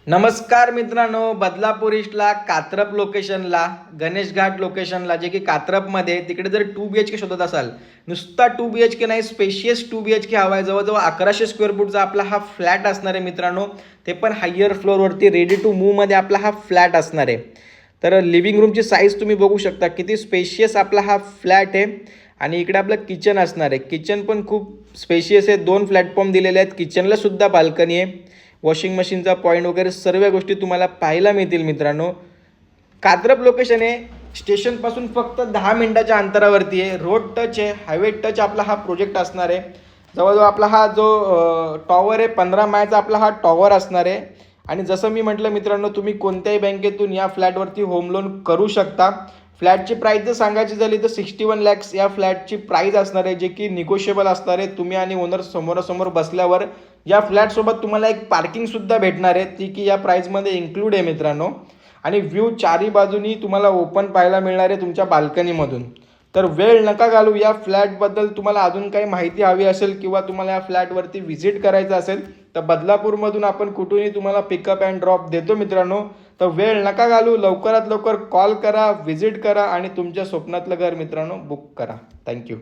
नमस्कार मित्रांनो, बदलापूर ईस्टला कात्रप लोकेशनला, गणेश घाट लोकेशनला, जे की कात्रपमध्ये तिकडे जर 2 BHK शोधत असाल, नुसता 2 BHK नाही, स्पेशियस 2 BHK हवा आहे. जवळजवळ 1100 स्क्वेअर फूटचा आपला हा फ्लॅट असणार आहे मित्रांनो. ते पण हायर फ्लोअरवरती रेडी टू मूवमध्ये आपला हा फ्लॅट असणार आहे. तर लिव्हिंग रूमची साईज तुम्ही बघू शकता, किती स्पेशियस आपला हा फ्लॅट आहे. आणि इकडे आपलं किचन असणार आहे. किचन पण खूप स्पेशियस आहे. 2 प्लॅटफॉर्म दिलेले आहेत. किचनला सुद्धा बाल्कनी आहे. वॉशिंग मशीनचा पॉईंट वगैरे सर्व गोष्टी तुम्हाला पाहायला मिळतील मित्रांनो. कात्रप लोकेशन आहे, स्टेशनपासून फक्त 10 मिनिटाच्या अंतरावरती आहे. रोड टच आहे, हायवे टच आपला हा प्रोजेक्ट असणार आहे. जवळजवळ आपला हा जो टॉवर आहे 15 माळ्याचा आपला हा टॉवर असणार आहे. आणि जसं मी म्हटलं मित्रांनो, तुम्ही कोणत्याही बँकेतून या फ्लॅटवरती होम लोन करू शकता. फ्लॅटची प्राईस जर सांगायची झाली तर 61 लॅक्स या फ्लॅटची प्राईस असणार आहे, जे की निगोशिएबल असणार आहे. तुम्ही आणि ओनर समोरासमोर बसल्यावर या फ्लॅटसोबत तुम्हाला एक पार्किंगसुद्धा भेटणार आहे, ती की या प्राईजमध्ये इन्क्लूड आहे मित्रांनो. आणि व्ह्यू चारी बाजूनी तुम्हाला ओपन पाहायला मिळणार आहे तुमच्या बाल्कनीमधून. तर वेळ नका घालू. या फ्लॅटबद्दल तुम्हाला अजून काही माहिती हवी असेल किंवा तुम्हाला या फ्लॅटवरती व्हिजिट करायचं असेल तर बदलापूरमधून आपण कुठूनही तुम्हाला पिकअप अँड ड्रॉप देतो मित्रांनो. तर वेळ नका घालू, लवकरात लवकर कॉल करा, व्हिजिट करा आणि तुमच्या स्वप्नातलं घर मित्रांनो बुक करा. थँक्यू.